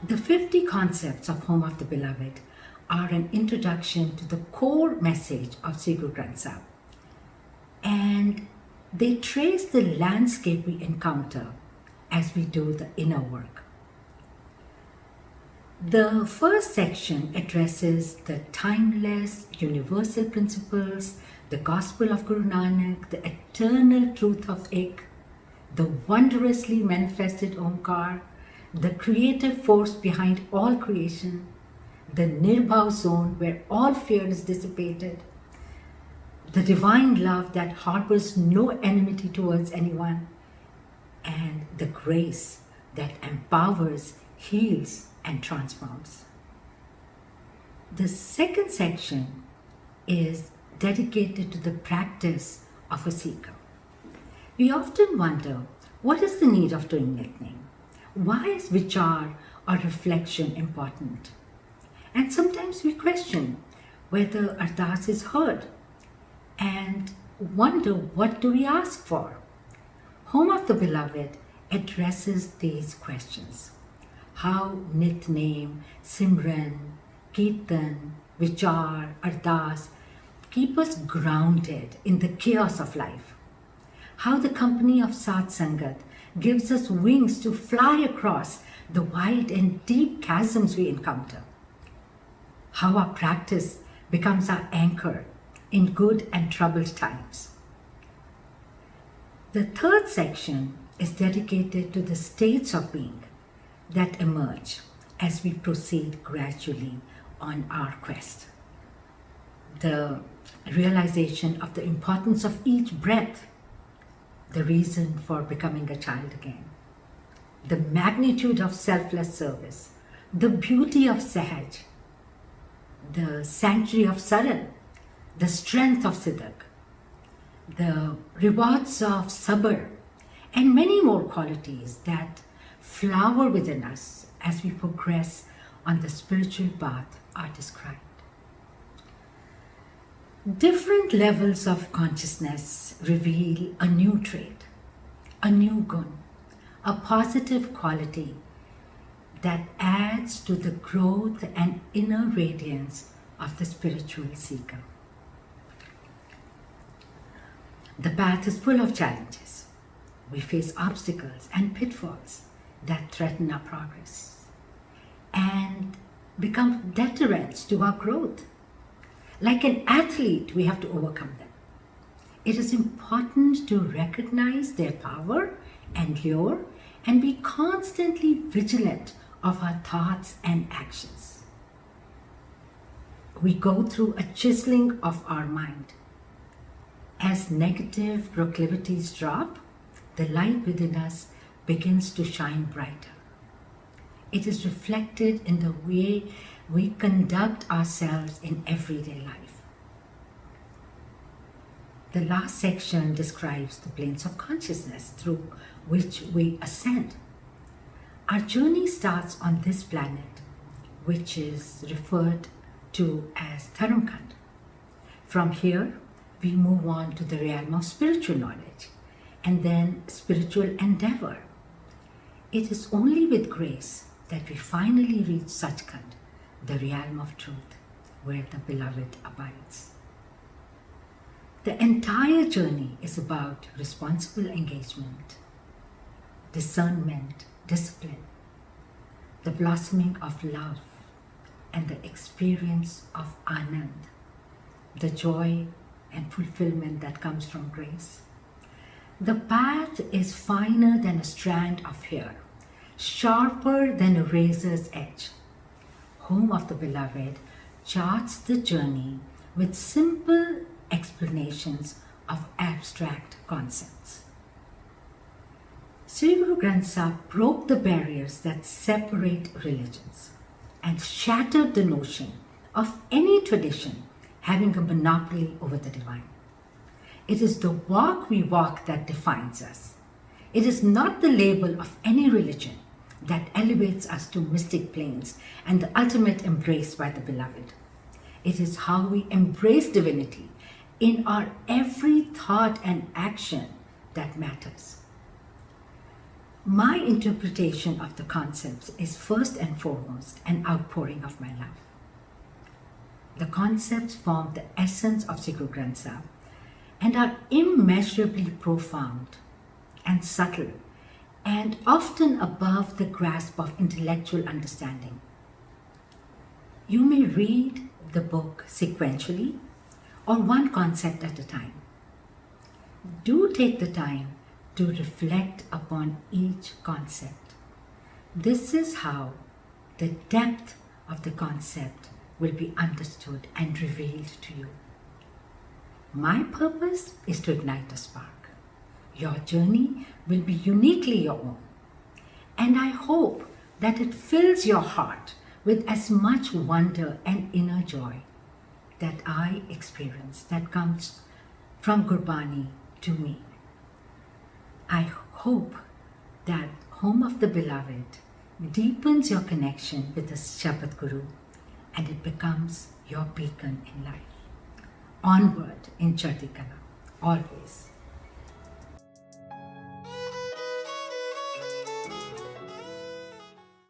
The 50 concepts of Home of the Beloved are an introduction to the core message of Sri Guru Granth Sahib, and they trace the landscape we encounter as we do the inner work. The first section addresses the timeless, universal principles, the gospel of Guru Nanak, the eternal truth of Ik, the wondrously manifested Omkar, the creative force behind all creation, the Nirbhav zone where all fear is dissipated, the divine love that harbors no enmity towards anyone, and the grace that empowers, heals, and transforms. The second section is dedicated to the practice of a seeker. We often wonder, what is the need of doing litany? Why is vichar or reflection important? And sometimes we question whether ardas is heard and wonder, what do we ask for? Home of the Beloved addresses these questions. How Nitnem, Simran, Kirtan, Vichar, Ardas keep us grounded in the chaos of life. How the company of Sat Sangat gives us wings to fly across the wide and deep chasms we encounter. How our practice becomes our anchor in good and troubled times. The third section is dedicated to the states of being that emerge as we proceed gradually on our quest. The realization of the importance of each breath, the reason for becoming a child again, the magnitude of selfless service, the beauty of Sahaj, the sanctuary of Saran, the strength of Siddhak, the rewards of Sabr, and many more qualities that flower within us as we progress on the spiritual path are described. Different levels of consciousness reveal a new trait, a new gun, a positive quality that adds to the growth and inner radiance of the spiritual seeker. The path is full of challenges. We face obstacles and pitfalls that threaten our progress and become deterrents to our growth. Like an athlete, we have to overcome them. It is important to recognize their power and lure and be constantly vigilant of our thoughts and actions. We go through a chiseling of our mind. As negative proclivities drop, the light within us begins to shine brighter. It is reflected in the way we conduct ourselves in everyday life. The last section describes the planes of consciousness through which we ascend. Our journey starts on this planet, which is referred to as Dharamkand. From here, we move on to the realm of spiritual knowledge and then spiritual endeavor. It is only with grace that we finally reach Sachkhand, the realm of truth, where the Beloved abides. The entire journey is about responsible engagement, discernment, discipline, the blossoming of love, and the experience of Anand, the joy and fulfillment that comes from grace. The path is finer than a strand of hair, sharper than a razor's edge. Home of the Beloved charts the journey with simple explanations of abstract concepts. Sri Guru Granth Sahib broke the barriers that separate religions and shattered the notion of any tradition having a monopoly over the divine. It is the walk we walk that defines us. It is not the label of any religion that elevates us to mystic planes and the ultimate embrace by the Beloved. It is how we embrace divinity in our every thought and action that matters. My interpretation of the concepts is first and foremost an outpouring of my love. The concepts form the essence of Sri Guru Granth Sahib and are immeasurably profound and subtle and often above the grasp of intellectual understanding. You may read the book sequentially or one concept at a time. Do take the time to reflect upon each concept. This is how the depth of the concept will be understood and revealed to you. My purpose is to ignite a spark. Your journey will be uniquely your own, and I hope that it fills your heart with as much wonder and inner joy that I experience, that comes from Gurbani to me. I hope that Home of the Beloved deepens your connection with the Shabad Guru and it becomes your beacon in life. Onward in Chardi Kala, always.